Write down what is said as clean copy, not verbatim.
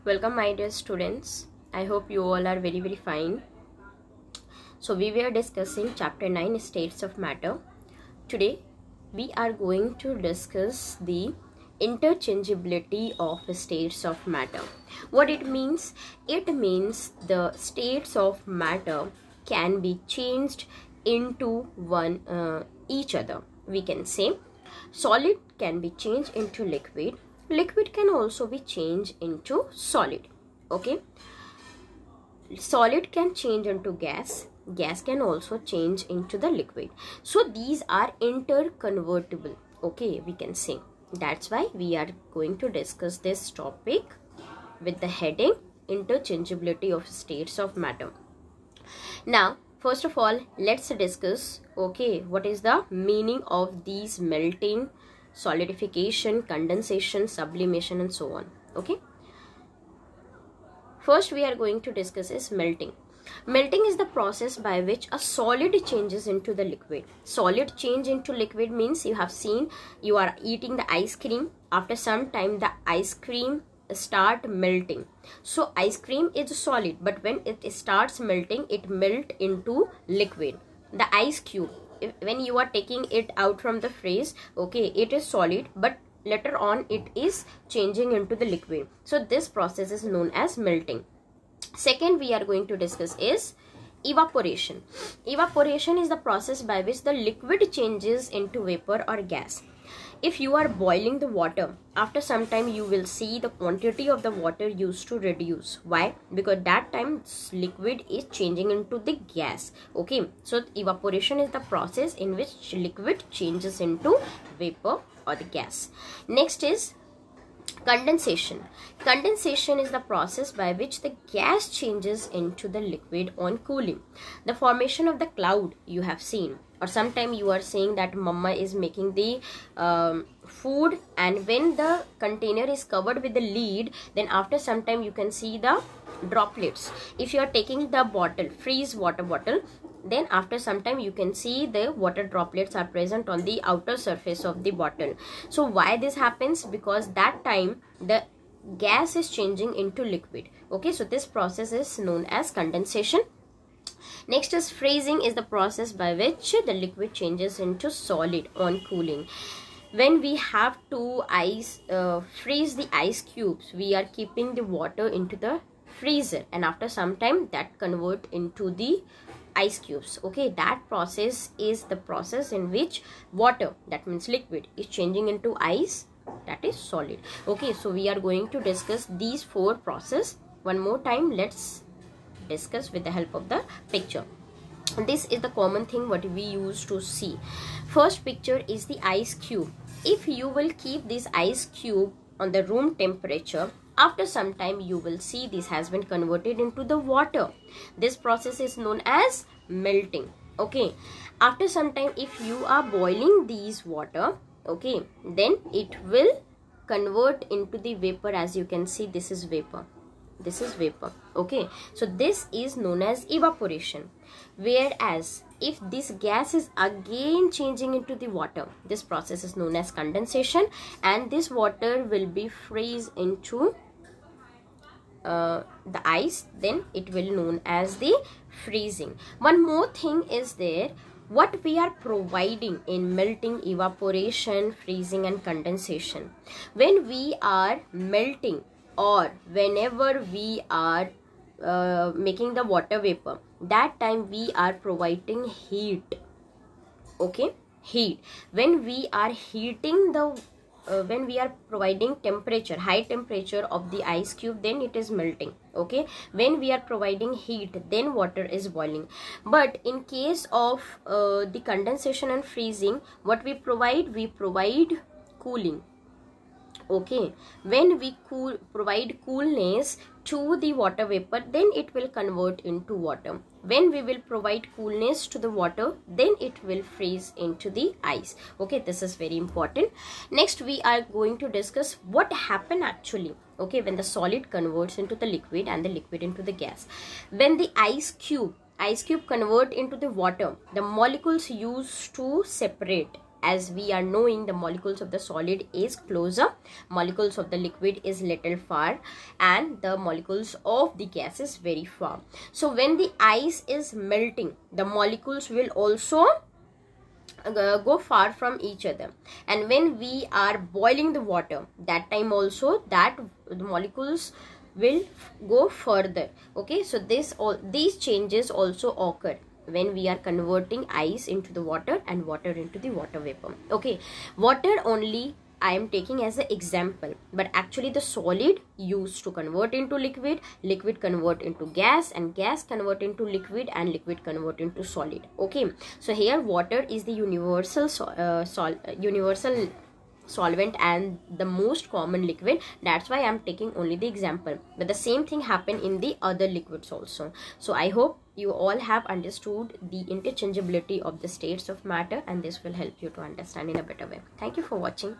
Welcome my dear students. I hope you all are very fine. So we were discussing chapter 9 states of matter. Today we are going to discuss the interchangeability of states of matter. What it means? It means the states of matter can be changed into each other. We can say solid can be changed into liquid. Liquid can also be changed into solid. Okay, solid can change into gas. Gas can also change into the liquid. So these are interconvertible. Okay, we can say. That's why we are going to discuss this topic with the heading interchangeability of states of matter. Now first of all, let's discuss what is the meaning of these melting, solidification, condensation, sublimation and so on. Okay, first we are going to discuss is melting. Melting is the process by which a solid changes into the liquid. Solid change into liquid means you have seen you are eating the ice cream. After some time the ice cream start melting. So ice cream is solid, but when it starts melting, it melt into liquid. The ice cube, when you are taking it out from the freeze, it is solid, but later on it is changing into the liquid. So this process is known as melting. Second we are going to discuss is evaporation. Evaporation is the process by which the liquid changes into vapor or gas. If you are boiling the water, after some time you will see the quantity of the water used to reduce. Why? Because that time liquid is changing into the gas. Okay, so evaporation is the process in which liquid changes into vapor or the gas. Next is condensation. Condensation is the process by which the gas changes into the liquid on cooling. The formation of the cloud you have seen, or sometime you are saying that mama is making the food, and when the container is covered with the lid, then after some time you can see the droplets. If you are taking the bottle, freeze water bottle, then after some time you can see the water droplets are present on the outer surface of the bottle. So why this happens? Because that time the gas is changing into liquid. Okay, so this process is known as condensation. Next is freezing, is the process by which the liquid changes into solid on cooling. When we have to freeze the ice cubes, we are keeping the water into the freezer, and after some time that convert into the ice cubes. Okay, that process is the process in which water, that means liquid, is changing into ice, that is solid. Okay, so we are going to discuss these four processes one more time. Let's discuss with the help of the picture. This is the common thing what we used to see. First picture is the ice cube. If you will keep this ice cube on the room temperature, after some time you will see this has been converted into the water. This process is known as melting. Okay, after some time if you are boiling these water, okay, then it will convert into the vapor. As you can see, this is vapor, this is vapor. Okay, so this is known as evaporation. Whereas if this gas is again changing into the water, this process is known as condensation, and this water will be freeze into the ice, then it will known as the freezing. One more thing is there, what we are providing in melting, evaporation, freezing and condensation. When we are melting or whenever we are making the water vapor, that time we are providing heat. Okay, heat. When we are heating the when we are providing temperature, high temperature of the ice cube, then it is melting. Okay, when we are providing heat, then water is boiling. But in case of the condensation and freezing, what we provide cooling. Okay, when we provide coolness to the water vapor, then it will convert into water. When we will provide coolness to the water, then it will freeze into the ice. Okay, this is very important. Next we are going to discuss what happened actually, okay, when the solid converts into the liquid and the liquid into the gas. When the ice cube convert into the water, the molecules used to separate. as we are knowing, the molecules of the solid is closer, molecules of the liquid is little far, and the molecules of the gas is very far. So when the ice is melting, the molecules will also go far from each other, and when we are boiling the water, that time also that the molecules will go further. Okay, so these changes also occur when we are converting ice into the water and water into the water vapor. Okay, water only I am taking as an example, but actually the solid used to convert into liquid, liquid convert into gas, and gas convert into liquid, and liquid convert into solid. Okay, so here water is the universal universal solvent and the most common liquid. That's why I'm taking only the example, but the same thing happen in the other liquids also. So I hope you all have understood the interchangeability of the states of matter, and this will help you to understand in a better way. Thank you for watching.